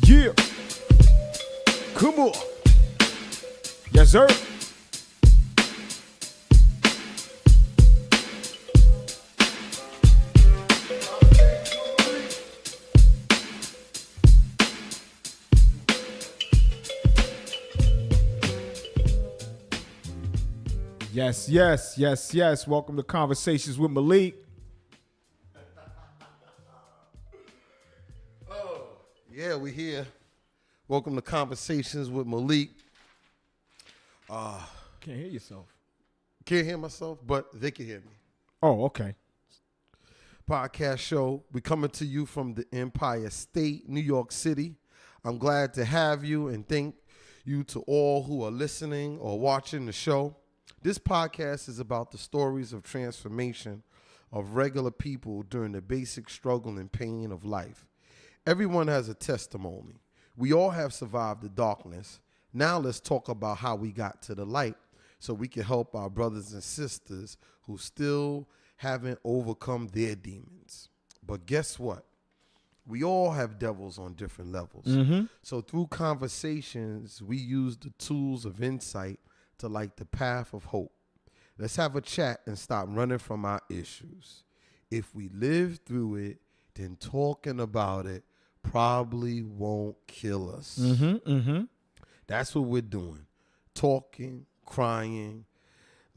Yeah. Come on. Yes, sir. Yes. Welcome to Conversations with Malik. Yeah, we here. Welcome to Conversations with Malik. Can't hear yourself. Can't hear myself, but they can hear me. Oh, okay. Podcast show. We coming to you from the Empire State, New York City. I'm glad to have you and thank you to all who are listening or watching the show. This podcast is about the stories of transformation of regular people during the basic struggle and pain of life. Everyone has a testimony. We all have survived the darkness. Now let's talk about how we got to the light so we can help our brothers and sisters who still haven't overcome their demons. But guess what? We all have devils on different levels. Mm-hmm. So through conversations, we use the tools of insight to light the path of hope. Let's have a chat and stop running from our issues. If we live through it, then talking about it probably won't kill us. That's what we're doing. Talking, crying,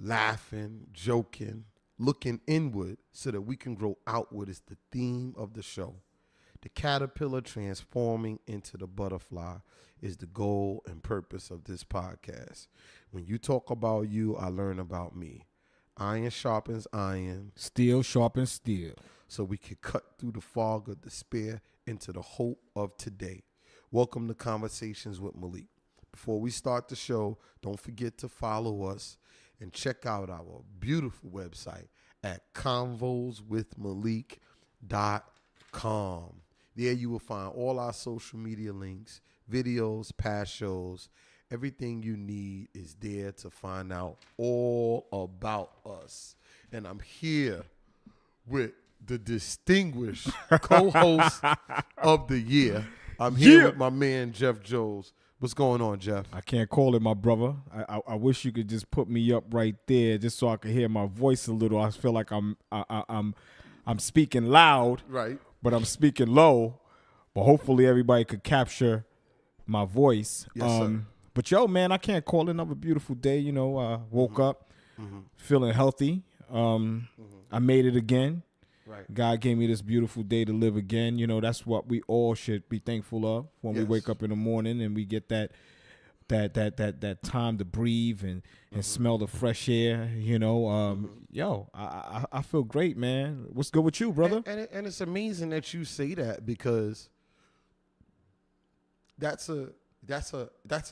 laughing, joking, looking inward so that we can grow outward is the theme of the show. The caterpillar transforming into the butterfly is the goal and purpose of this podcast. When you talk about you, I learn about me. Iron sharpens iron. Steel sharpens steel. So we can cut through the fog of despair into the hope of today. Welcome to Conversations with Malik. Before we start the show, don't forget to follow us and check out our beautiful website at convoswithmalik.com. There you will find all our social media links, videos, past shows. Everything you need is there to find out all about us. And I'm here with the distinguished co-host of the year. I'm here with my man, Jeff Jones. What's going on, Jeff? I can't call it my brother. I wish you could just put me up right there just so I could hear my voice a little. I feel like I'm speaking loud, Right. but I'm speaking low. But hopefully everybody could capture my voice. Yes, sir. But yo, man, I can't call it another beautiful day. You know, woke up feeling healthy. I made it again. Right. God gave me this beautiful day to live again. You know, that's what we all should be thankful of when we wake up in the morning and we get that time to breathe and smell the fresh air. You know, yo, I feel great, man. What's good with you, brother? And it's amazing that you say that because that's an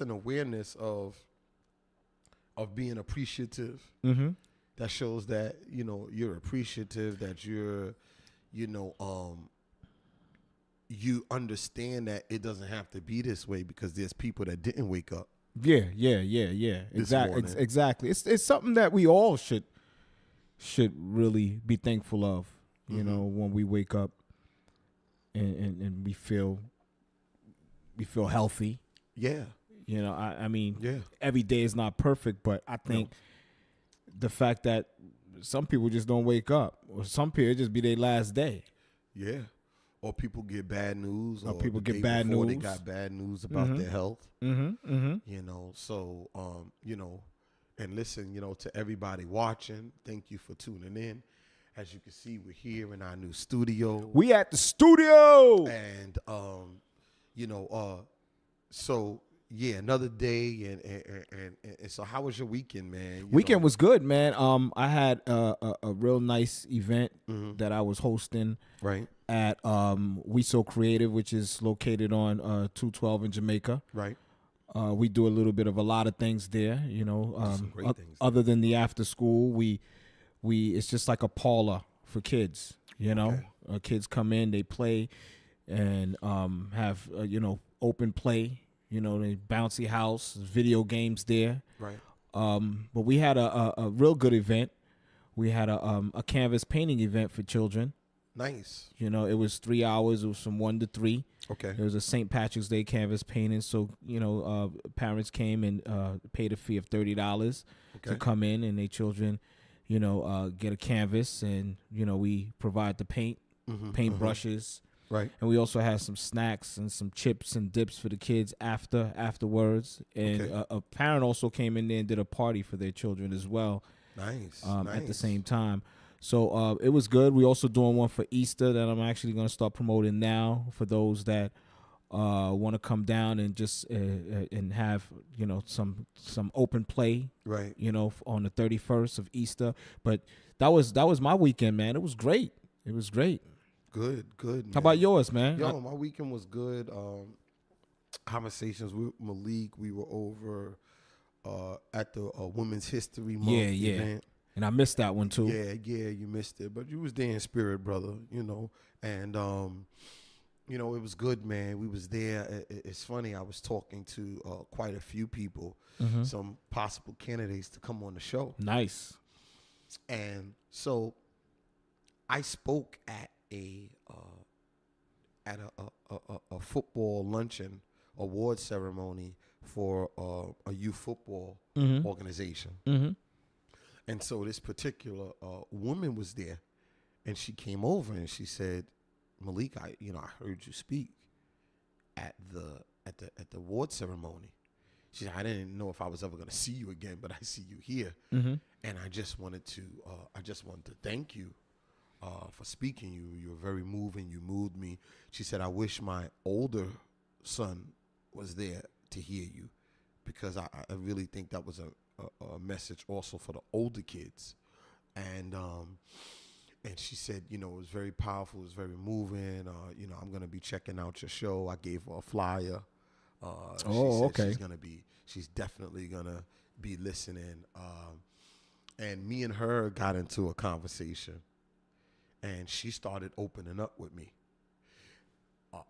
awareness of being appreciative. Mm-hmm. That shows that, you know, you're appreciative, that you're, you know, you understand that it doesn't have to be this way because there's people that didn't wake up. Yeah. Exactly. It's something that we all should really be thankful of, you know, when we wake up and we feel healthy. Yeah. You know, I mean, Yeah. every day is not perfect, but I think the fact that some people just don't wake up, or some people it just be their last day. Yeah. Or people get bad news. Or people the get day bad before news. They got bad news about their health. Mm-hmm. You know, so, you know, and listen, you know, to everybody watching, thank you for tuning in. As you can see, we're here in our new studio. We at the studio. And, you know, so, yeah, another day. And so how was your weekend, man? Weekend was good, man. I had a real nice event that I was hosting at We So Creative, which is located on 212 in Jamaica. Right. We do a little bit of a lot of things there, you know. Some great things. Other than the after school, we it's just like a parlor for kids, you know. Kids come in, they play, and have you know, open play. You know, the bouncy house, video games there. Right. But we had a real good event. We had a canvas painting event for children. Nice. You know, it was 3 hours. It was from 1 to 3. Okay. There was a St. Patrick's Day canvas painting. So, you know, parents came and paid a fee of $30 to come in, and their children, you know, get a canvas, and, you know, we provide the paint, paint brushes. Right. And we also had some snacks and some chips and dips for the kids afterwards. And a parent also came in there and did a party for their children as well. Nice. At the same time. So it was good. We also doing one for Easter that I'm actually going to start promoting now for those that want to come down and just and have, you know, some open play. Right. You know, on the 31st of Easter. But that was my weekend, man. It was great. It was great. Good. Man. How about yours, man? Yo, my weekend was good. Conversations with Malik. We were over at the Women's History Month event. And I missed that one too. Yeah, you missed it. But you was there in spirit, brother, you know. And, you know, it was good, man. We was there. It's funny. I was talking to quite a few people, some possible candidates to come on the show. Nice. And so I spoke at a football luncheon award ceremony for a youth football organization. And so this particular woman was there, and she came over and she said, "Malik, I heard you speak at the award ceremony." She said, "I didn't know if I was ever going to see you again, but I see you here, and I just wanted to thank you for speaking. You were very moving. You moved me." She said, "I wish my older son was there to hear you, because I really think that was a message also for the older kids." And she said, you know, it was very powerful. It was very moving. You know, I'm going to be checking out your show. I gave her a flyer. Okay. She's definitely going to be listening. And me and her got into a conversation, and she started opening up with me.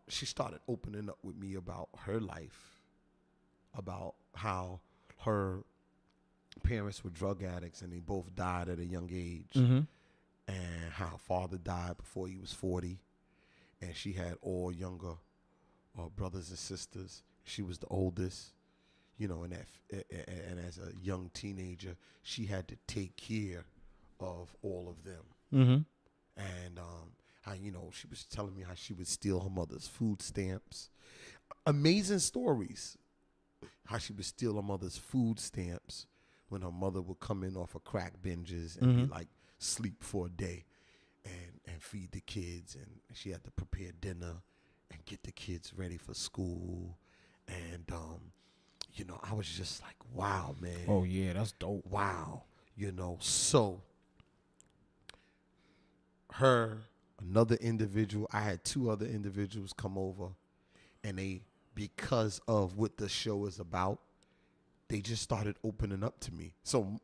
She started opening up with me about her life, about how her parents were drug addicts and they both died at a young age, and how her father died before he was 40, and she had all younger brothers and sisters. She was the oldest, you know, and as a young teenager, she had to take care of all of them. And how, you know, she was telling me how she would steal her mother's food stamps. Amazing stories. How she would steal her mother's food stamps when her mother would come in off of crack binges and be like, sleep for a day and feed the kids. And she had to prepare dinner and get the kids ready for school. And, you know, I was just like, wow, man. Oh, yeah, that's dope. Wow. You know, so another individual, I had two other individuals come over, and they, because of what the show is about, they just started opening up to me. So,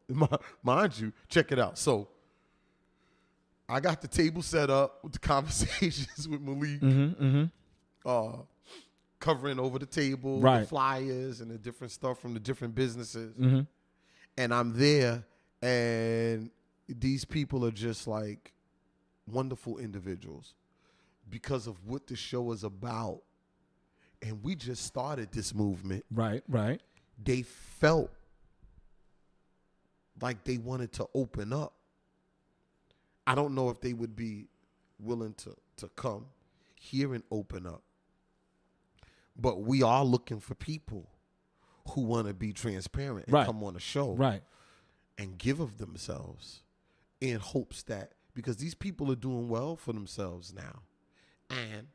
mind you, check it out. So, I got the table set up with the conversations with Malik, covering over the table, the flyers, and the different stuff from the different businesses. And I'm there, and these people are just like wonderful individuals because of what the show is about. And we just started this movement. Right. They felt like they wanted to open up. I don't know if they would be willing to come here and open up. But we are looking for people who want to be transparent and come on the show and give of themselves in hopes that, because these people are doing well for themselves now. And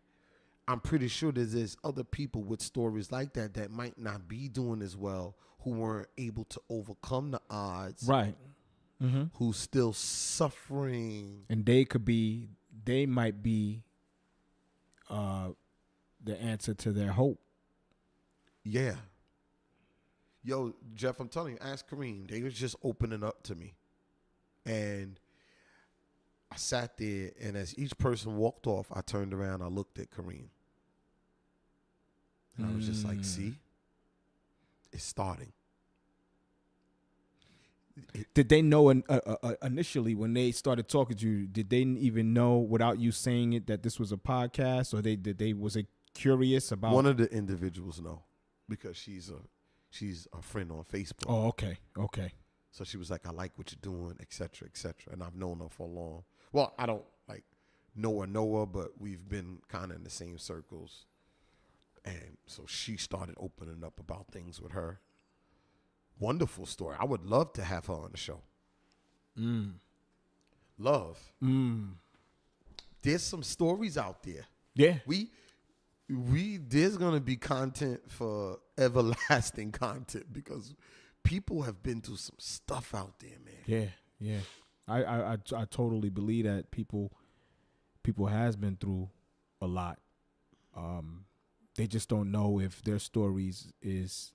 I'm pretty sure that there's other people with stories like that that might not be doing as well, who weren't able to overcome the odds. Right. Who's still suffering. And they might be the answer to their hope. Yeah. Yo, Jeff, I'm telling you, ask Kareem. They was just opening up to me. And I sat there, and as each person walked off, I turned around, I looked at Kareem. And I was just like, see, it's starting. Did they know initially when they started talking to you? Did they even know without you saying it that this was a podcast, or was it curious about? One of the individuals know because she's a friend on Facebook. Oh, okay. So she was like, I like what you're doing, et cetera, and I've known her for long. Well, I don't like know her, but we've been kind of in the same circles. And so she started opening up about things with her. Wonderful story. I would love to have her on the show. Love. There's some stories out there. Yeah. There's gonna be content for everlasting content because people have been through some stuff out there, man. Yeah. I totally believe that people has been through a lot. They just don't know if their stories is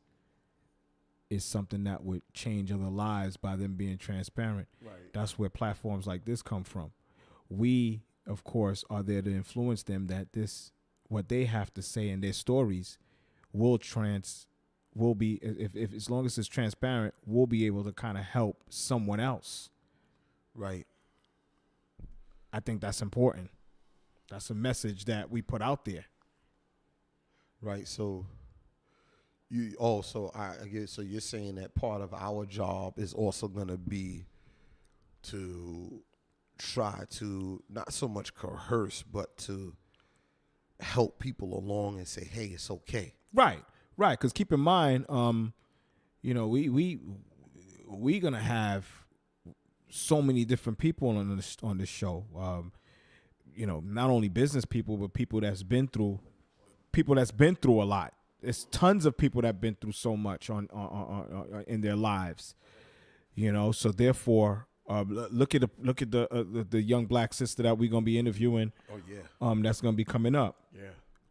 something that would change other lives by them being transparent. Right. That's where platforms like this come from. We, of course, are there to influence them that what they have to say in their stories will be if as long as it's transparent, we'll be able to kind of help someone else. Right. I think that's important. That's a message that we put out there. Right. So I guess so you're saying that part of our job is also going to be to try to not so much coerce, but to help people along and say, hey, it's okay. Right. Because keep in mind, we gonna have so many different people on this show. Not only business people, but people that's been through a lot. There's tons of people that've been through so much on in their lives. So therefore, look at the young black sister that we're gonna be interviewing. Oh yeah. That's gonna be coming up. Yeah.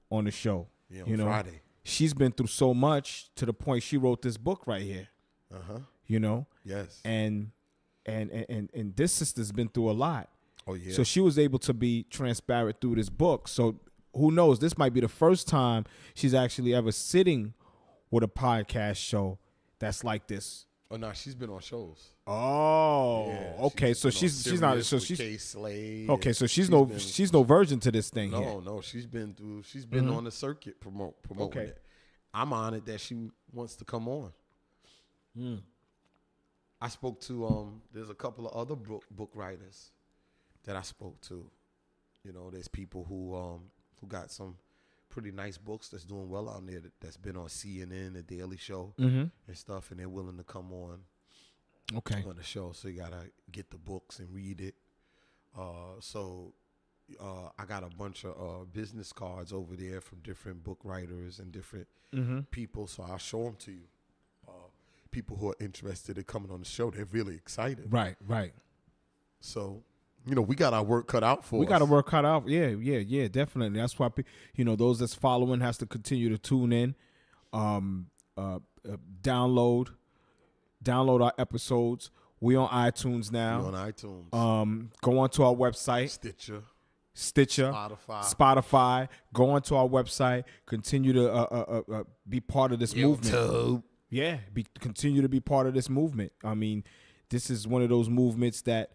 On the show. Yeah. On Friday. She's been through so much to the point she wrote this book right here. Yes. And this sister's been through a lot. Oh yeah. So she was able to be transparent through this book. So who knows? This might be the first time she's actually ever sitting with a podcast show that's like this. Oh no, she's been on shows. Oh, yeah, okay. So she's not. So she's K-Slade. Okay, so she's no virgin to this thing. No, she's been on the circuit promoting it. I'm honored that she wants to come on. I spoke to there's a couple of other book writers that I spoke to. There's people who got some pretty nice books that's doing well out there that's been on CNN, The Daily Show, and stuff, and they're willing to come on. Okay. On the show, so you gotta get the books and read it. I got a bunch of business cards over there from different book writers and different people, so I'll show them to you. People who are interested in coming on the show, they're really excited. Right. So, we got our work cut out for us. We got our work cut out. Yeah, definitely. That's why, those that's following has to continue to tune in, download our episodes. We on iTunes now. We on iTunes. Go onto our website. Stitcher, Spotify. Go onto our website. Continue to be part of this movement. Yeah, continue to be part of this movement. I mean, this is one of those movements that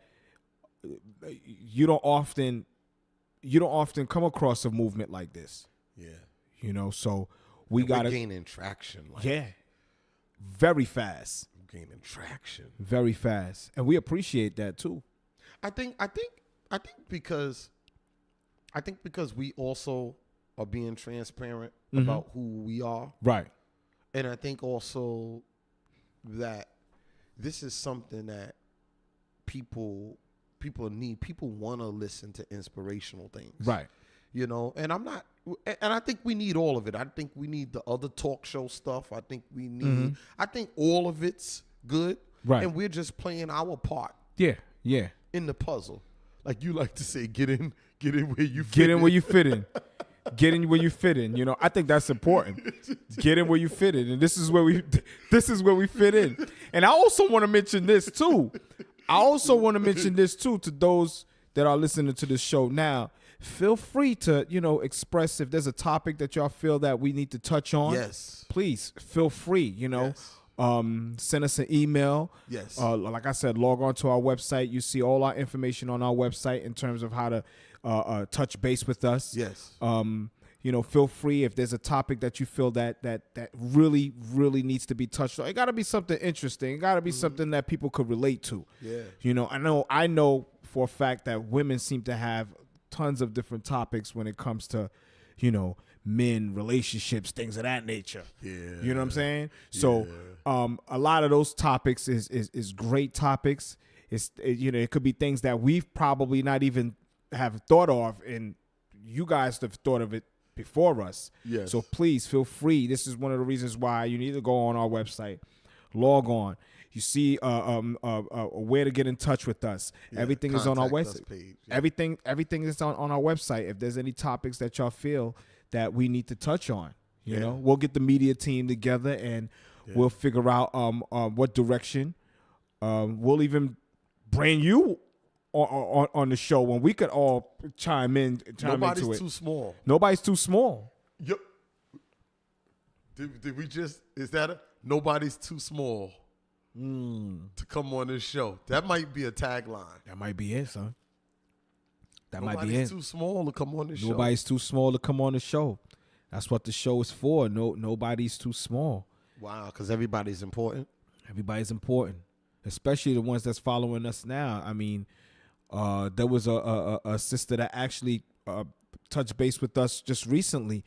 you don't often come across a movement like this. Yeah. So we're gaining traction. Very fast. Gaining traction. Very fast. And we appreciate that too. I think because we also are being transparent about who we are. Right. And I think also that this is something that people need. People want to listen to inspirational things. Right. And I think we need all of it. I think we need the other talk show stuff. I think we need, I think all of it's good. Right. And we're just playing our part. Yeah. In the puzzle. Like you like to say, get in where you fit in. Get in where you fit in. Get in where you fit in. I think that's important. Get in where you fit in. And this is where we fit in. And I also want to mention this too. To those that are listening to this show now. Feel free to, express if there's a topic that y'all feel that we need to touch on. Yes. Please feel free, Yes. Send us an email. Yes. Like I said, log on to our website. You see all our information on our website in terms of how to touch base with us. Yes. Feel free if there's a topic that you feel that really, really needs to be touched on. It got to be something interesting. It got to be something that people could relate to. Yeah. I know for a fact that women seem to have tons of different topics when it comes to, men, relationships, things of that nature. Yeah. You know what I'm saying? So, a lot of those topics is great topics. It could be things that we've probably not even have thought of, and you guys have thought of it before us. Yes. So please feel free. This is one of the reasons why you need to go on our website, log on. You see where to get in touch with us. Yeah, everything is on our website. Yeah. Everything is on our website. If there's any topics that y'all feel that we need to touch on, we'll get the media team together and we'll figure out what direction. We'll even bring you on the show when we could all chime into it. Nobody's too small. Nobody's too small. Yep. Did we just? Is that a? Nobody's too small to come on this show. That might be a tagline. That might be it, son. That might be it. Nobody's too small to come on the show. Nobody's too small to come on the show. That's what the show is for. Nobody's too small. Wow, because everybody's important. Everybody's important, especially the ones that's following us now. I mean, there was a sister that actually touched base with us just recently.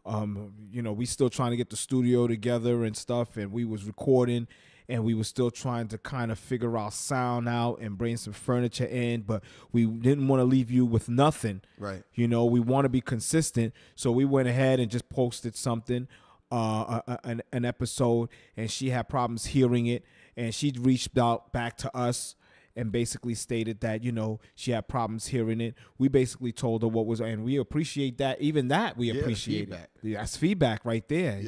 We still trying to get the studio together and stuff, and we was recording, and we was still trying to kind of figure our sound out and bring some furniture in, but we didn't want to leave you with nothing. Right. We want to be consistent, so we went ahead and just posted something, an episode, and she had problems hearing it, and she reached out back to us and basically stated that, she had problems hearing it. We basically told her what was, and we appreciate that. Even that we appreciate it. That's feedback right there,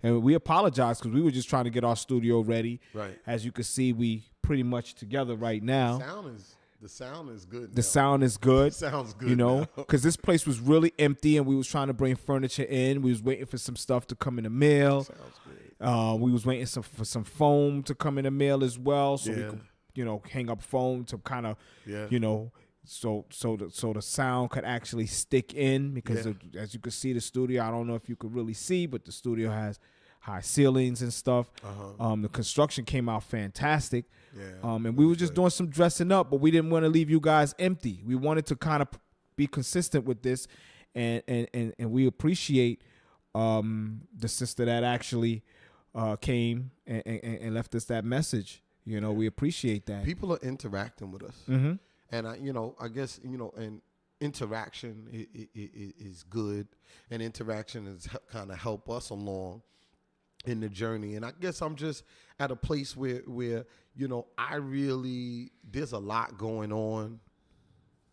and we apologize because we were just trying to get our studio ready. Right. As you can see, we pretty much together right now. The sound is good. The sound is good. Sounds good. Because this place was really empty and we was trying to bring furniture in. We was waiting for some stuff to come in the mail. Sounds good. We was waiting for some foam to come in the mail as well, so we could hang up foam to kind of, so the sound could actually stick in because as you can see the studio, I don't know if you could really see, but the studio has high ceilings and stuff. The construction came out fantastic. And we were just doing some dressing up, but we didn't want to leave you guys empty. We wanted to kind of be consistent with this, and we appreciate the sister that actually came and left us that message. We appreciate that. People are interacting with us. Mm-hmm. And I guess, and interaction is good, and interaction is kind of help us along in the journey. And I guess I'm just at a place where there's a lot going on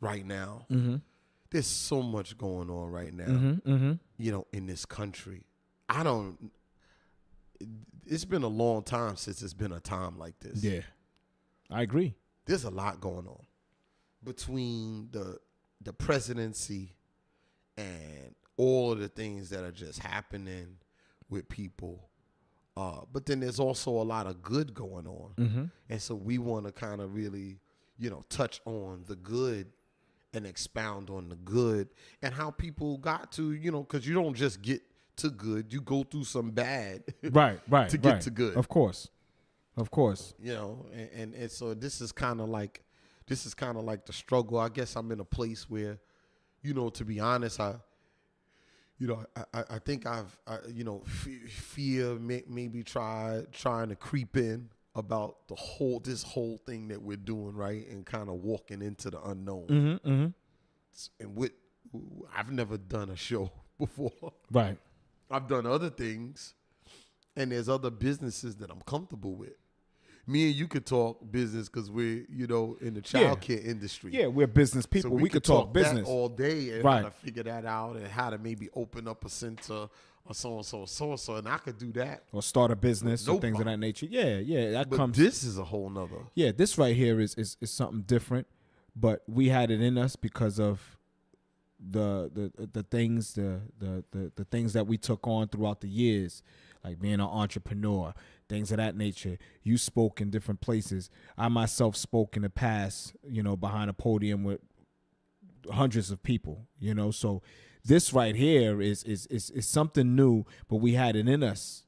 right now. Mm-hmm. There's so much going on right now, in this country. It's been a long time since it's been a time like this. Yeah, I agree. There's a lot going on between the presidency and all of the things that are just happening with people. But then there's also a lot of good going on. Mm-hmm. And so we want to kind of really, touch on the good and expound on the good and how people got to, because you don't just get to good, you go through some bad right to get to good. Of course. And so this is kind of like the struggle. I guess I'm in a place where, to be honest, I think fear maybe trying to creep in about this whole thing that we're doing, right, and kind of walking into the unknown. Mm-hmm, mm-hmm. And I've never done a show before. Right. I've done other things, and there's other businesses that I'm comfortable with. Me and you could talk business because we're, in the child care industry. Yeah, we're business people. So we could talk business that all day and right. how to figure that out and how to maybe open up a center or so, and I could do that. Or start a business or things of that nature. Yeah, but this is a whole nother. Yeah, this right here is something different, but we had it in us because of the things the things that we took on throughout the years. like being an entrepreneur, things of that nature. You spoke in different places. I myself spoke in the past, behind a podium with hundreds of people, So this right here is something new, but we had it in us,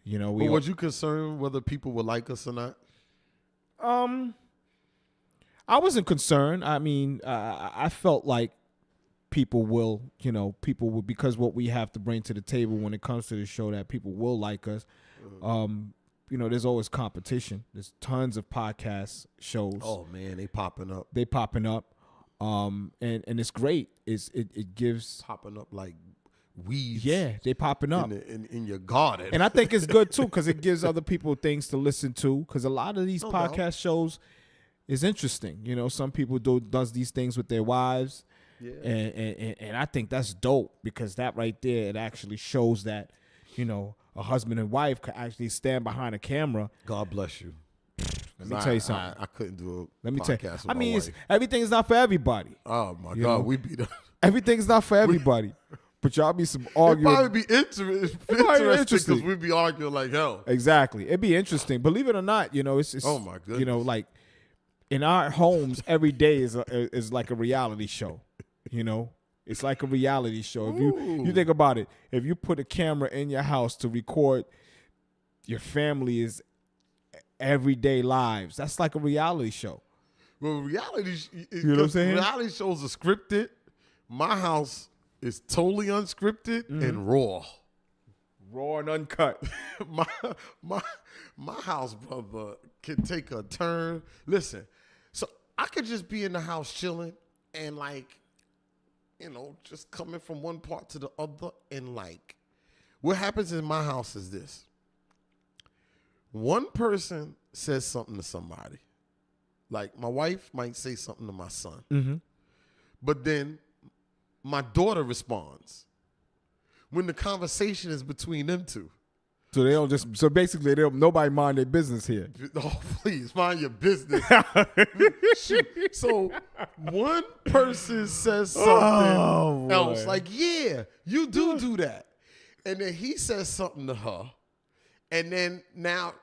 But was you concerned whether people would like us or not? I wasn't concerned. I mean, I felt like people will, because what we have to bring to the table when it comes to the show, that people will like us. There's always competition. There's tons of podcast shows. Oh man, they popping up. And it's great. It gives popping up like weeds. Yeah, they popping up in your garden. And I think it's good too because it gives other people things to listen to. Because a lot of these podcast shows is interesting. Some people does these things with their wives. Yeah. And I think that's dope because that right there, it actually shows that, a husband and wife could actually stand behind a camera. God bless you. Let me tell you something. I couldn't do a Let me podcast tell you. with I my mean, wife. Everything's not for everybody. Oh my God, we be the everything's not for everybody. But y'all be some arguing. It'd probably be interesting because we'd be arguing like hell. Exactly. It'd be interesting. Believe it or not, it's oh my goodness. Like in our homes, every day is like a reality show. It's like a reality show. If you think about it, if you put a camera in your house to record your family's everyday lives, that's like a reality show. Well, reality, you know what I'm saying? Reality shows are scripted. My house is totally unscripted and raw and uncut. my house, brother, can take a turn. Listen, so I could just be in the house chilling and just coming from one part to the other. And what happens in my house is this. One person says something to somebody. Like my wife might say something to my son. Mm-hmm. But then my daughter responds when the conversation is between them two. So they don't just. So basically, nobody mind their business here. Oh, please mind your business. So one person says something else, like, "Yeah, you do that," and then he says something to her, and then now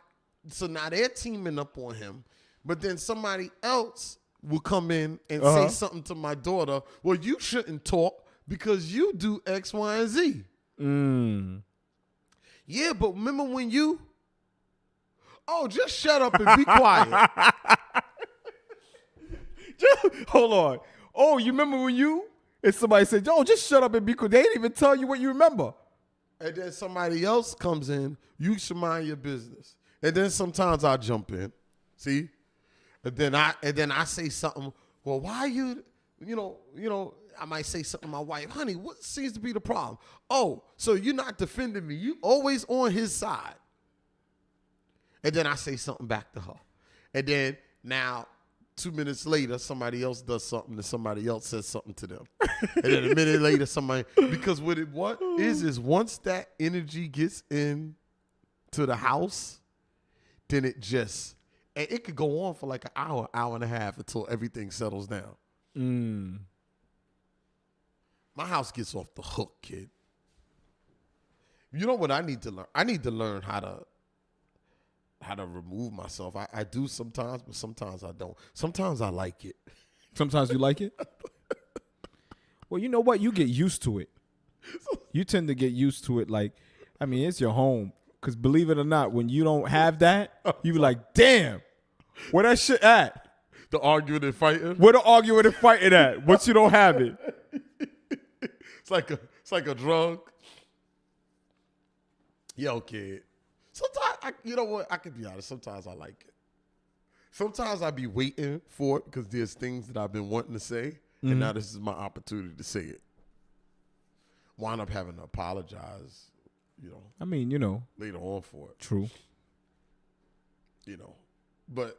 they're teaming up on him, but then somebody else will come in and say something to my daughter. Well, you shouldn't talk because you do X, Y, and Z. Yeah, but remember when you... Oh, just shut up and be quiet. Hold on. Oh, you remember when you... And somebody said, "Oh, just shut up and be quiet." They didn't even tell you what you remember. And then somebody else comes in. You should mind your business. And then sometimes I jump in. See? And then I say something. Well, why you I might say something to my wife. "Honey, what seems to be the problem?" "Oh, so you're not defending me. You always on his side." And then I say something back to her. And then now 2 minutes later, somebody else does something and somebody else says something to them. And then a minute later, because what is once that energy gets in to the house, then it could go on for like an hour and a half until everything settles down. My house gets off the hook, kid. You know what I need to learn? I need to learn how to remove myself. I do sometimes, but sometimes I don't. Sometimes I like it. Sometimes you like it? Well, you know what? You get used to it. You tend to get used to it. It's your home. Because believe it or not, when you don't have that, you be like, "Damn, where that shit at?" The arguing and fighting? Where the arguing and fighting at? Once you don't have it. It's like a drug. Yo, kid. Sometimes, you know what? I can be honest. Sometimes I like it. Sometimes I be waiting for it because there's things that I've been wanting to say, and now this is my opportunity to say it. Wind up having to apologize, later on for it. True. But,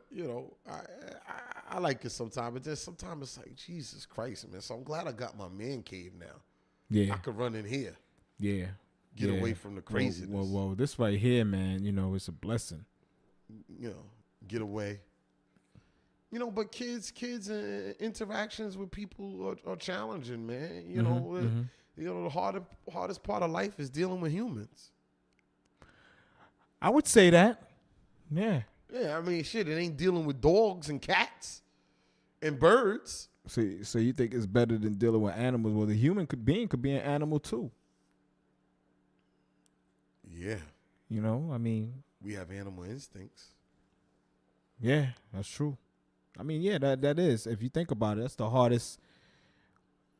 I like it sometimes. But then sometimes it's like, Jesus Christ, man. So I'm glad I got my man cave now. Yeah. I could run in here. Yeah. Get away from the craziness. Well, this right here, man, it's a blessing. Get away. But kids and interactions with people are challenging, man. The hardest part of life is dealing with humans. I would say that. Yeah. Yeah, I mean, shit, it ain't dealing with dogs and cats and birds. So you think it's better than dealing with animals? Well, the human being could be an animal too. Yeah. You know, I mean. We have animal instincts. Yeah, that's true. I mean, yeah, that is. If you think about it, that's the hardest.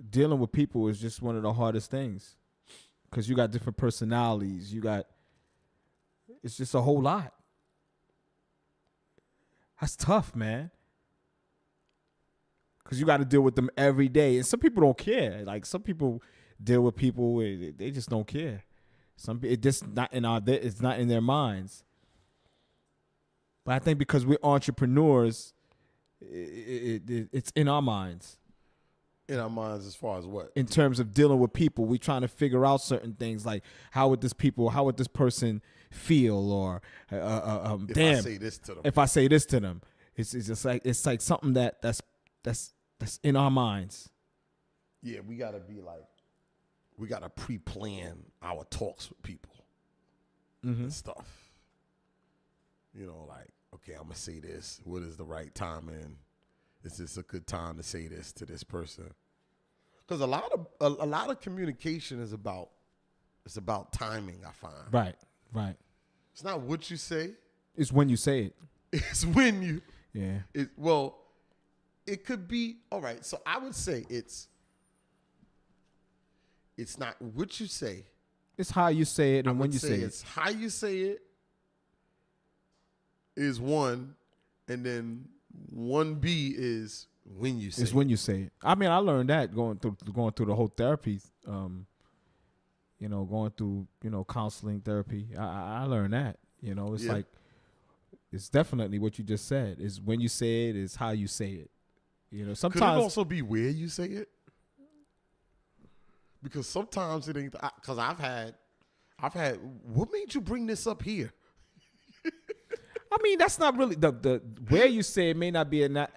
Dealing with people is just one of the hardest things. Because you got different personalities. It's just a whole lot. That's tough, man. Because you got to deal with them every day. And some people don't care. Like, some people deal with people, they just don't care. It's just not it's not in their minds. But I think because we're entrepreneurs, it's in our minds. In our minds as far as what? In terms of dealing with people, we're trying to figure out certain things like how would this person feel, or if damn, I say this to them. If I say this to them, it's just like it's like something that's in our minds. Yeah, we gotta pre-plan our talks with people and stuff. You know, like, okay, I'm gonna say this. What is the right time, and is this a good time to say this to this person? Because a lot of communication is about timing. I find right. It's not what you say. It's when you say it. It's when you. Yeah. It could be all right. So I would say it's not what you say. It's how you say it and when you say it. It's how you say it is one, and then 1B is when you say it. It's when you say it. I mean, I learned that going through the whole therapy, going through, counseling therapy. I learned that, it's like, it's definitely what you just said. Is when you say it, is how you say it. Sometimes. Could it also be where you say it? Because sometimes it ain't, because I've had, what made you bring this up here? I mean, that's not really the where you say it may not be not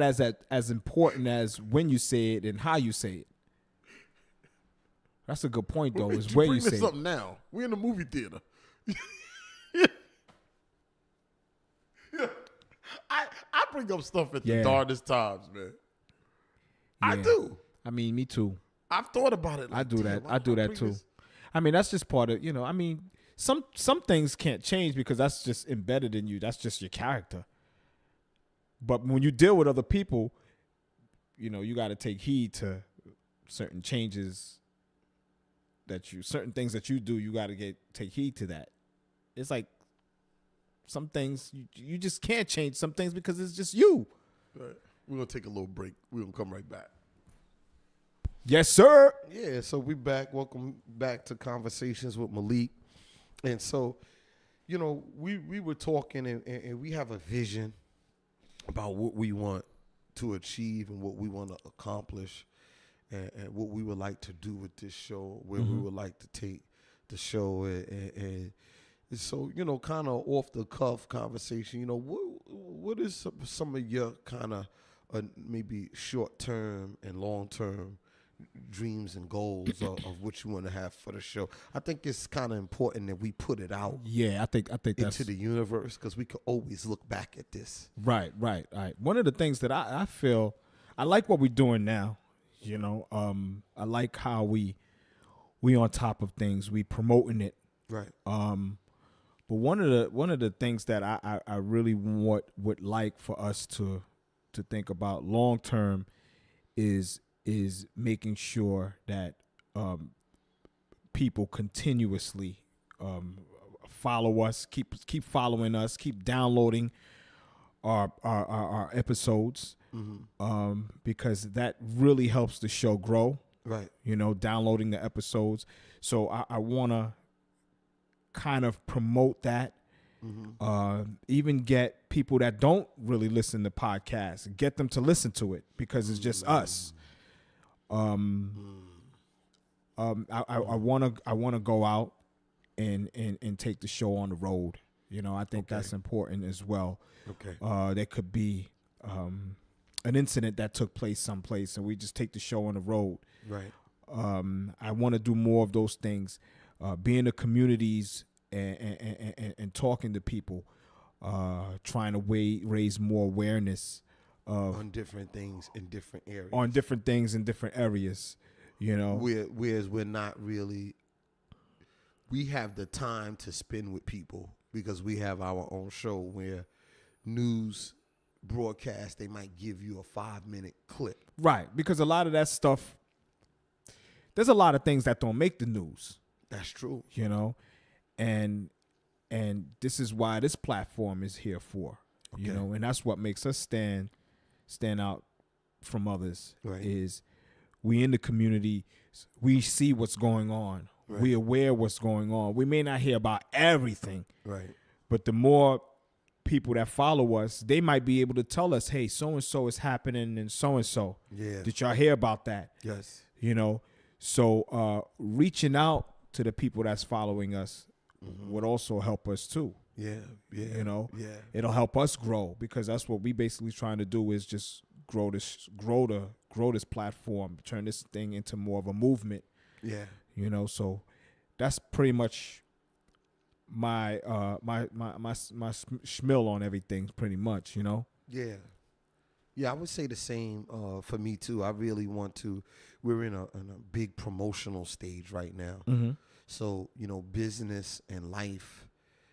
as important as when you say it and how you say it. That's a good point, though. Is where you say it. Now we're in the movie theater. I bring up stuff at the darkest times, man. Yeah. I do. I mean, me too. I've thought about it. I do that. I do that too. I mean, that's just part of, I mean, some things can't change because that's just embedded in you. That's just your character. But when you deal with other people, you got to take heed to certain changes certain things that you do. You got to take heed to that. It's like some things you just can't change some things because it's just you. All right. We're going to take a little break. We're going to come right back. Yes, sir. Yeah, so we back. Welcome back to Conversations with Malik. And so, we were talking and we have a vision about what we want to achieve and what we want to accomplish and what we would like to do with this show, where we would like to take the show. And so, kind of off the cuff conversation, what is some of your kind of maybe short-term and long-term dreams and goals of what you want to have for the show? I think it's kind of important that we put it out. Yeah, I think that's into the universe because we could always look back at this. Right. One of the things that I feel I like what we're doing now. I like how we on top of things. We promoting it. Right. But one of the things that I really would like for us to think about long term is making sure that people continuously follow us, keep following us, keep downloading our episodes, because that really helps the show grow. Right. Downloading the episodes. So I want to kind of promote that. Even get people that don't really listen to podcasts and get them to listen to it because it's just us. I want to go out and take the show on the road. I think that's important as well. Okay. There could be an incident that took place someplace and we just take the show on the road. Right. I want to do more of those things. Be in the communities and talking to people, trying to raise more awareness on different things in different areas. On different things in different areas, you know. Whereas we're not really. We have the time to spend with people because we have our own show where news broadcast, they might give you a 5-minute clip. Right, because a lot of that stuff, there's a lot of things that don't make the news. That's true. You know, and this is why this platform is here for. Okay. You know, and that's what makes us stand out from others. Right. Is we in the community, we see what's going on. Right. We're aware what's going on. We may not hear about everything. Right. But the more people that follow us, they might be able to tell us, hey, so-and-so is happening and so-and-so. Yeah. Did y'all hear about that? Yes. You know, so reaching out to the people that's following us would also help us too. Yeah. Yeah. You know, yeah. It'll help us grow because that's what we basically trying to do is just grow this platform, turn this thing into more of a movement. Yeah. You know, so that's pretty much my schmill on everything, pretty much. You know. Yeah. Yeah, I would say the same for me too. I really want to. We're in a big promotional stage right now. Mm-hmm. So you know, business and life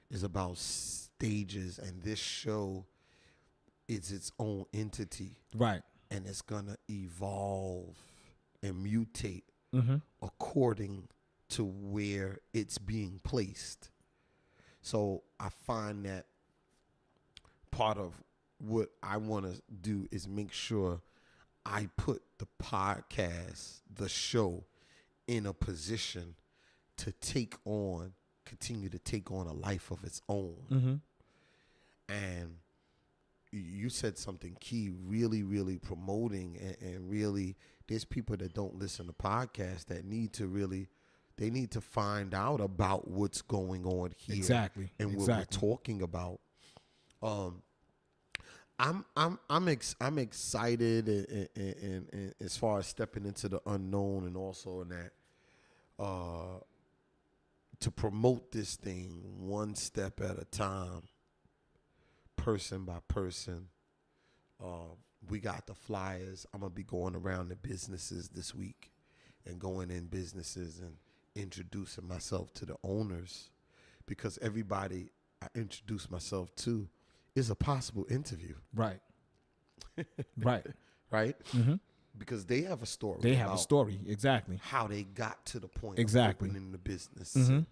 is about stages, and this show is its own entity, right? And it's gonna evolve and mutate according to where it's being placed. So I find that part of what I want to do is make sure I put the podcast, the show, in a position to continue to take on a life of its own. Mm-hmm. And you said something key, really, really promoting and really, there's people that don't listen to podcasts that need to find out about what's going on here. Exactly. And what we're talking about. I'm excited and as far as stepping into the unknown, and also in that to promote this thing one step at a time, person by person. We got the flyers. I'm gonna be going around the businesses this week and going in businesses and introducing myself to the owners, because everybody I introduce myself to is a possible interview. Right. Right. Right? Mm-hmm. Because they have a story. They have a story, exactly. How they got to the point of opening the business and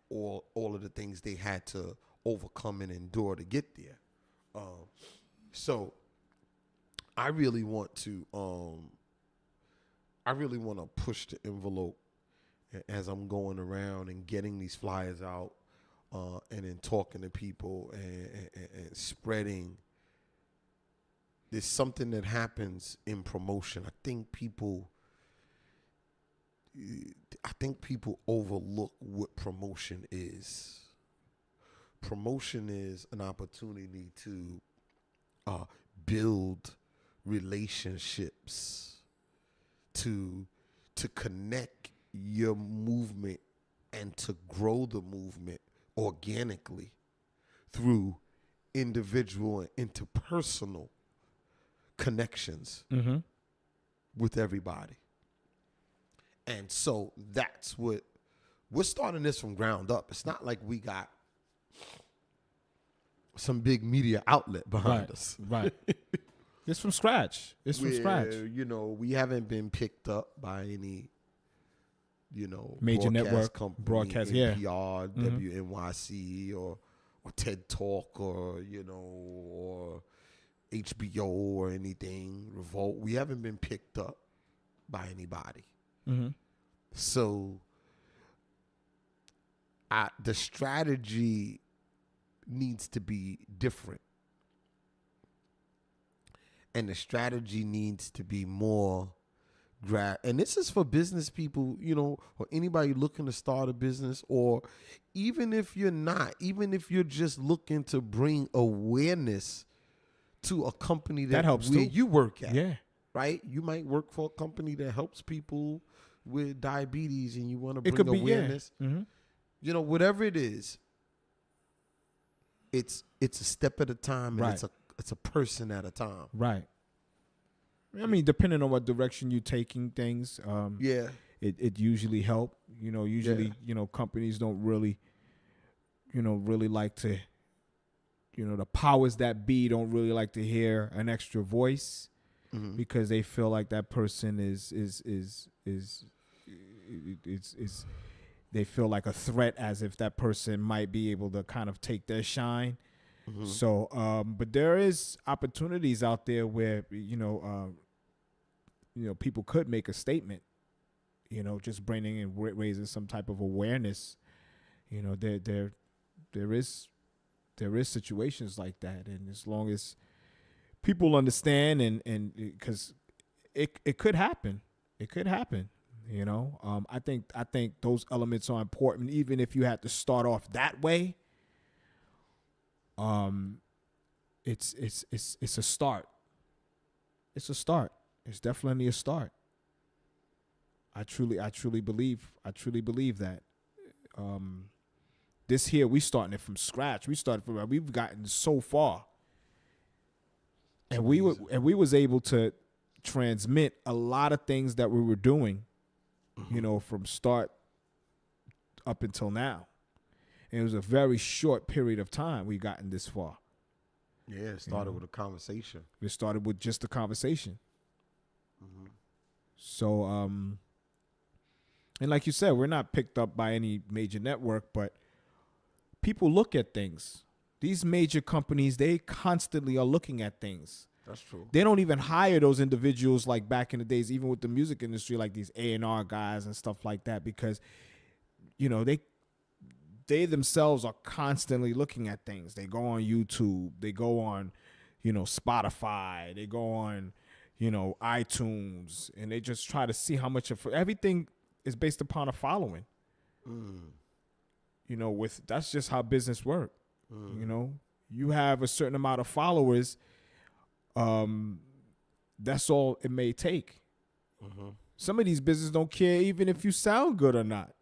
all of the things they had to overcome and endure to get there. So I really want to push the envelope as I'm going around and getting these flyers out, and then talking to people and spreading. There's something that happens in promotion. I think people overlook what promotion is. Promotion is an opportunity to build relationships, to connect your movement and to grow the movement organically through individual and interpersonal connections with everybody. And so that's what we're starting this from ground up. It's not like we got some big media outlet behind us. Right. It's from scratch. From scratch. You know, we haven't been picked up by any, you know, major network company, broadcast, NPR, WNYC, or TED Talk, or you know, or HBO or anything. Revolt. We haven't been picked up by anybody. So, the strategy needs to be different. And the strategy needs to be more and this is for business people, you know, or anybody looking to start a business, or even if you're not, even if you're just looking to bring awareness to a company that helps where too. You work at. Yeah. Right? You might work for a company that helps people with diabetes and you want to bring awareness. You know, whatever it is, it's a step at a time, and Right. it's a person at a time. Right. I mean, depending on what direction you're taking things, Yeah. it usually help. You know, usually, Yeah. you know, companies don't really, you know, really like to, you know, the powers that be don't really like to hear an extra voice Mhm. because they feel like that person is they feel like a threat, as if that person might be able to kind of take their shine. Mhm. So, but there is opportunities out there where, people could make a statement, you know, just bringing and raising some type of awareness. You know, there is situations like that. And as long as people understand and because it could happen, you know. I think those elements are important, even if you had to start off that way. It's a start. It's a start. It's definitely a start. I truly believe that. This here, we starting it from scratch. We've gotten so far. And we was able to transmit a lot of things that we were doing, you know, from start up until now. And it was a very short period of time we've gotten this far. Yeah, it started with a conversation. It started with just a conversation. Mm-hmm. So, and like you said, we're not picked up by any major network, but people look at things. These major companies, they constantly are looking at things. That's true. They don't even hire those individuals like back in the days, even with the music industry, like these A&R guys and stuff like that, because, you know, they themselves are constantly looking at things. They go on YouTube, they go on, you know, Spotify, they go on, you know, iTunes, and they just try to see how much of everything is based upon a following. You know, that's just how business works. You know, you have a certain amount of followers. That's all it may take. Some of these businesses don't care even if you sound good or not.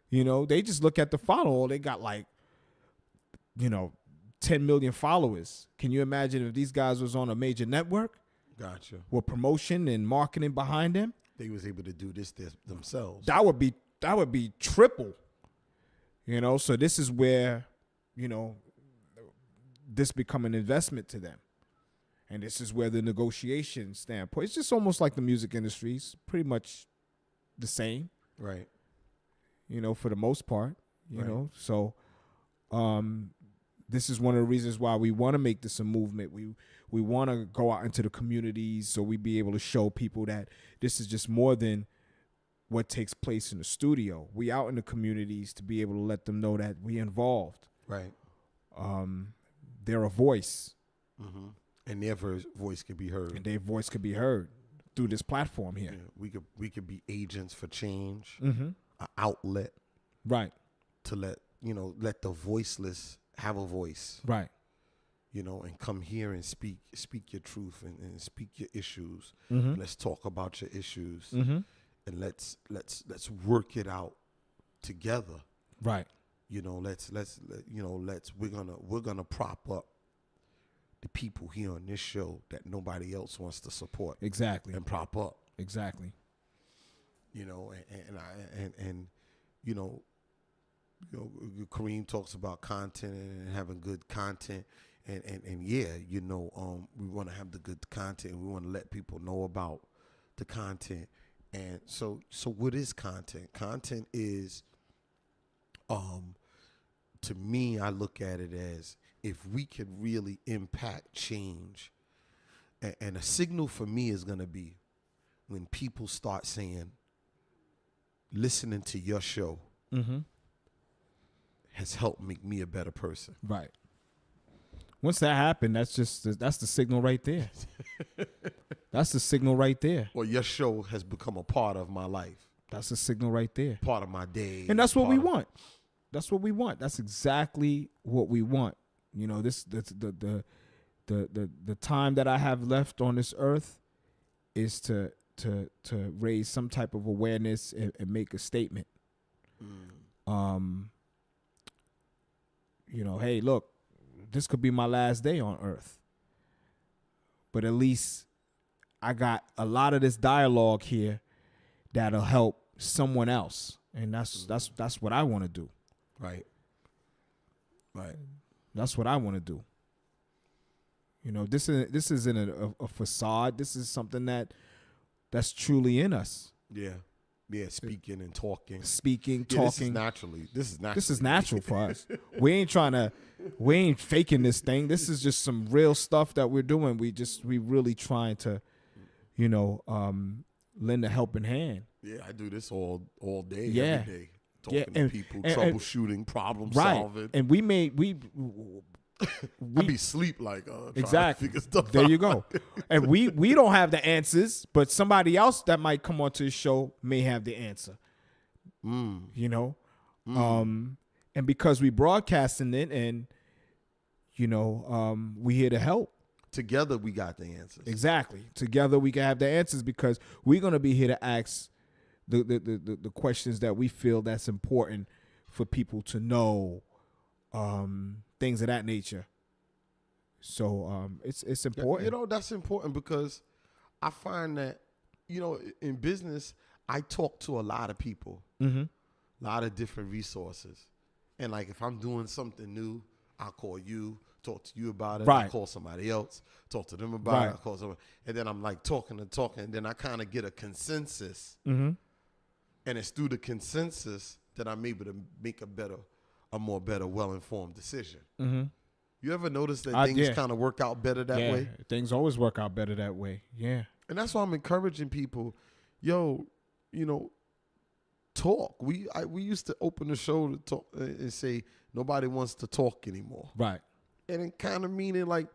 You know, they just look at the follow. They got like, you know, 10 million followers. Can you imagine if these guys was on a major network? Gotcha. With promotion and marketing behind them? They was able to do this themselves. That would be triple. You know, so this is where, you know, this become an investment to them. And this is where the negotiation standpoint, it's just almost like the music industry. It's pretty much the same. Right. You know, for the most part, you Right. know. So this is one of the reasons why we want to make this a movement. We want to go out into the communities so we be able to show people that this is just more than what takes place in the studio. We out in the communities to be able to let them know that we involved. Right. They're a voice. Mm-hmm. And their voice could be heard. And their voice could be heard through this platform here. Yeah, we could be agents for change, Mm-hmm. an outlet, Right. to let the voiceless have a voice, Right. you know, and come here and speak your truth and speak your issues. Mm-hmm. Let's talk about your issues, Mm-hmm. and let's work it out together. Right. You know, we're gonna prop up the people here on this show that nobody else wants to support. Exactly. And prop up. Exactly. You know, and you know, Kareem talks about content and having good content, and yeah, you know, we want to have the good content. We want to let people know about the content. And so what is content? Content is, to me, I look at it as if we could really impact change, and a signal for me is going to be when people start saying, listening to your show Mm-hmm. has helped make me a better person. Right. Once that happened, that's the signal right there. That's the signal right there. Well, your show has become a part of my life, That's the signal right there. part of my day. And that's what we part of- want. That's what we want. That's exactly what we want. You know, the time that I have left on this earth is to raise some type of awareness and make a statement. hey, look, this could be my last day on earth. But at least I got a lot of this dialogue here that'll help someone else. And that's what I want to do. Right. That's what I want to do. This isn't a facade. This is something that's truly in us. Yeah. Yeah, speaking and talking. Talking. This is natural for us. We ain't faking this thing. This is just some real stuff that we're doing. We really trying to, lend a helping hand. Yeah, I do this all day, yeah. every day. Talking to people, troubleshooting, problem solving. And we I be sleep like exactly. To figure stuff there out. you go. And we don't have the answers, but somebody else that might come onto the show may have the answer. And because we broadcasting it, and we here to help. Together we got the answers. Exactly. Together we can have the answers, because we're gonna be here to ask the questions that we feel that's important for people to know. Things of that nature. So it's important. That's important, because I find that, in business, I talk to a lot of people, a lot of different resources. And like, if I'm doing something new, I'll call you, talk to you about it. Right. I'll call somebody else, talk to them about it. I'll call someone. And then I'm like talking, and then I kind of get a consensus. And it's through the consensus that I'm able to make a more well-informed decision. You ever notice that things kind of work out better that way? Things always work out better that way. Yeah. And that's why I'm encouraging people, talk. We used to open the show to talk and say nobody wants to talk anymore. Right. And it kind of meaning like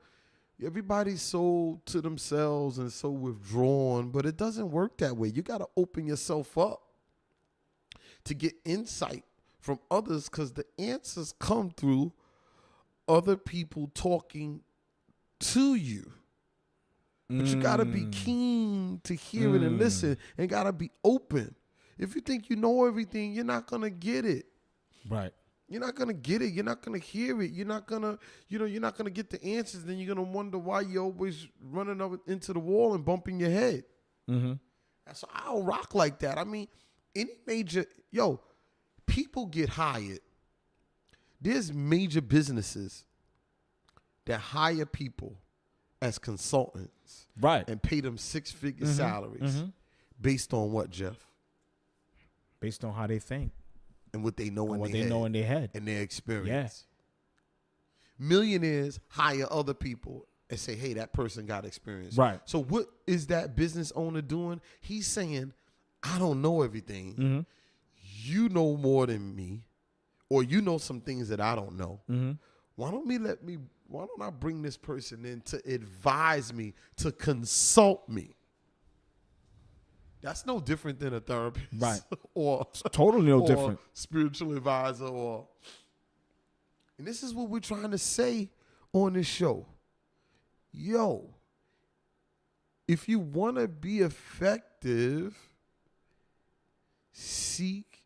everybody's so to themselves and so withdrawn, but it doesn't work that way. You got to open yourself up to get insight from others, because the answers come through other people talking to you. But you got to be keen to hear it and listen, and got to be open. If you think you know everything, you're not going to get it. Right. You're not going to get it. You're not going to hear it. You're not going to, you're not going to get the answers. Then you're going to wonder why you're always running up into the wall and bumping your head. So I don't rock like that. I mean, any major, people get hired. There's major businesses that hire people as consultants. Right. And pay them six-figure salaries. Based on what, Jeff? Based on how they think. And what they know in their head. And their experience. Yeah. Millionaires hire other people and say, hey, that person got experience. Right. So what is that business owner doing? He's saying, I don't know everything. You know more than me, or you know some things that I don't know. Why don't I bring this person in to advise me, to consult me? That's no different than a therapist. Right. or totally no different. Spiritual advisor and this is what we're trying to say on this show. If you want to be effective, seek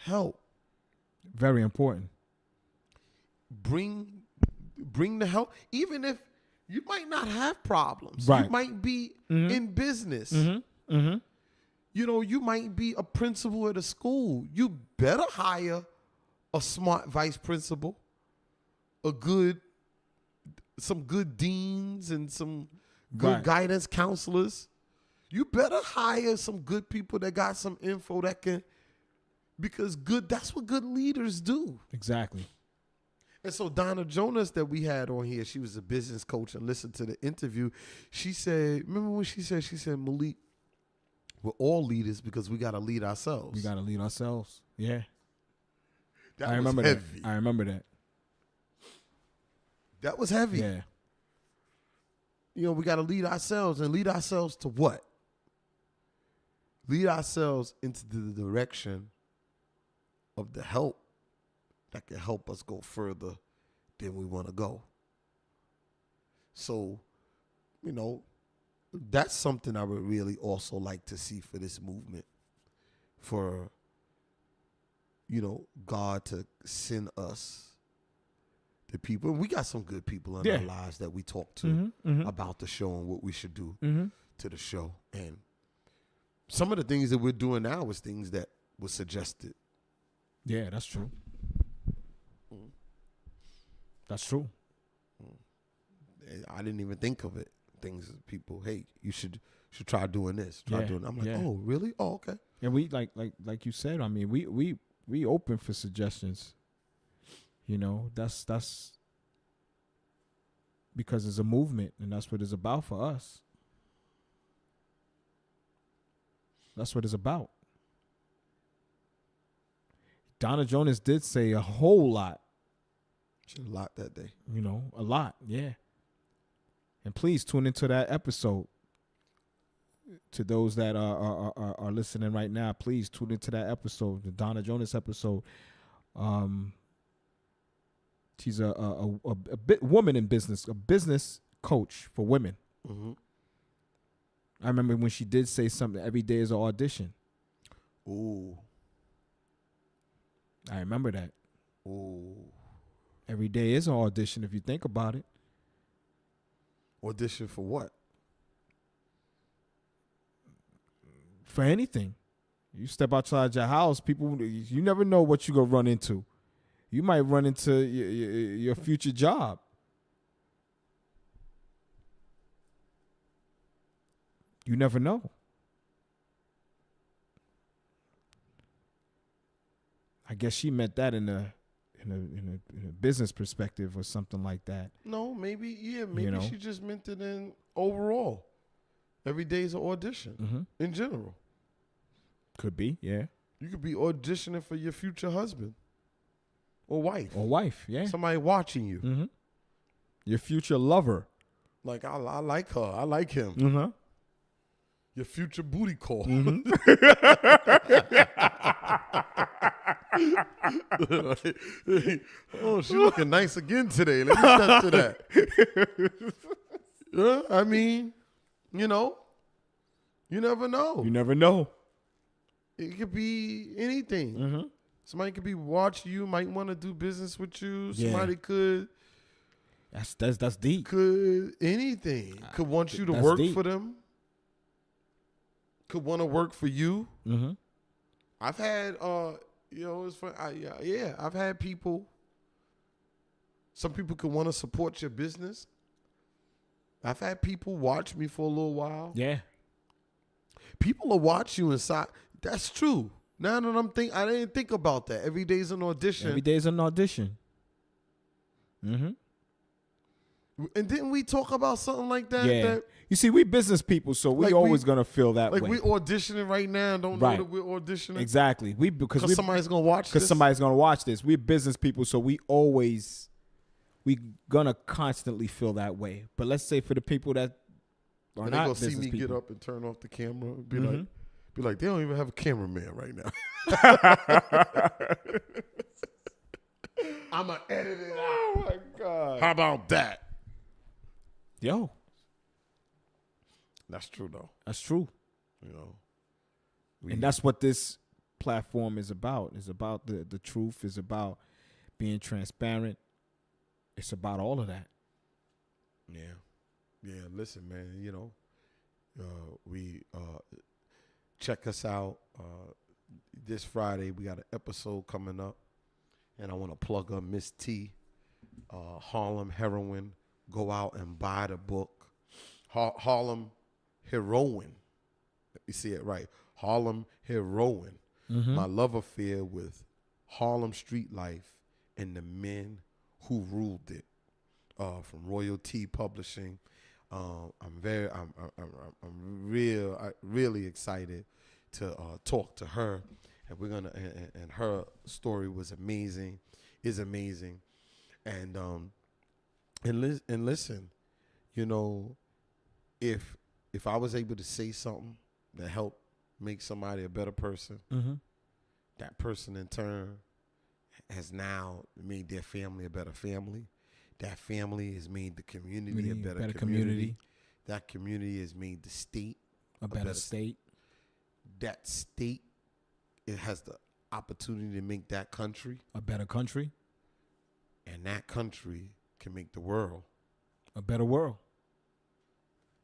help. Very important. Bring the help, even if you might not have problems. Right. You might be in business. You might be a principal at a school. You better hire a smart vice principal, some good deans and some good guidance counselors. You better hire some good people that got some info that can, because that's what good leaders do. Exactly. And so Donna Jonas that we had on here, she was a business coach, and listened to the interview. She said, remember when she said, Malik, we're all leaders because we got to lead ourselves. We got to lead ourselves. Yeah. I remember that. I remember that. That was heavy. Yeah. We got to lead ourselves, and lead ourselves to what? Lead ourselves into the direction of the help that can help us go further than we want to go. So, that's something I would really also like to see for this movement, for, God to send us the people. And we got some good people in our lives that we talk to about the show and what we should do to the show. And some of the things that we're doing now is things that was suggested. Yeah, that's true. That's true. I didn't even think of it. Things that people, hey, you should try doing this. Try doing it. I'm like, oh, really? Oh, okay. And we like you said, I mean, we open for suggestions. You know, that's because it's a movement, and that's what it's about for us. That's what it's about. Donna Jonas did say a whole lot. She a lot that day. You know, a lot, yeah. And please tune into that episode. To those that are listening right now, please tune into that episode, the Donna Jonas episode. She's a bit woman in business, a business coach for women. Mm-hmm. I remember when she did say something, every day is an audition. Ooh. I remember that. Ooh. Every day is an audition if you think about it. Audition for what? For anything. You step outside your house, people, you never know what you're going to run into. You might run into your future job. You never know. I guess she meant that in a business perspective or something like that. No, maybe she just meant it in overall. Every day is an audition in general. Could be, yeah. You could be auditioning for your future husband or wife. Yeah. Somebody watching you. Mm-hmm. Your future lover. Like, I like her. I like him. Mm-hmm. Your future booty call. Mm-hmm. Oh, she looking nice again today. Let me step to that. I mean, you know, you never know. You never know. It could be anything. Mm-hmm. Somebody could be watching you, might want to do business with you. Yeah. Somebody could. That's deep. Could anything. Could want you to work deep. for them. Could want to work for you. Mm-hmm. I've had, it's fun. I've had people. Some people could want to support your business. I've had people watch me for a little while. Yeah. People will watch you inside. That's true. Now that I didn't think about that. Every day's an audition. Every day's an audition. Mm-hmm. And didn't we talk about something like that? Yeah. You see, we business people, so we always gonna feel that way. Like we auditioning right now, don't know that we're auditioning. Exactly. Because somebody's gonna watch this. Because somebody's gonna watch this. We're business people, so we gonna constantly feel that way. But let's say for the people that are not business people, see me get up and turn off the camera, and be like, they don't even have a cameraman right now. I'ma edit it out. Oh my God. How about that? Yo. That's true though. That's true. You know. And that's what this platform is about. It's about the truth. It's about being transparent. It's about all of that. Yeah. Yeah, listen, man, we check us out. This Friday we got an episode coming up. And I want to plug up Miss T, Harlem Heroine. Go out and buy the book. Harlem Heroine. You see it right. Harlem Heroine. Mm-hmm. My love affair with Harlem street life and the men who ruled it. From Royalty Publishing. I'm really excited to talk to her. And we're gonna, and her story was amazing, is amazing, and listen, if I was able to say something that helped make somebody a better person, that person in turn has now made their family a better family. That family has made the community a better community. That community has made the state a better state. That state. It has the opportunity to make that country a better country. And that country can make the world a better world.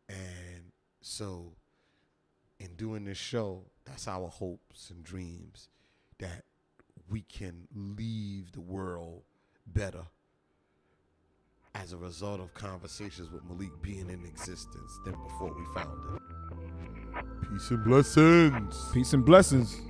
And so in doing this show, that's our hopes and dreams, that we can leave the world better as a result of conversations with Malik being in existence than before we found it. Peace and blessings. Peace and blessings.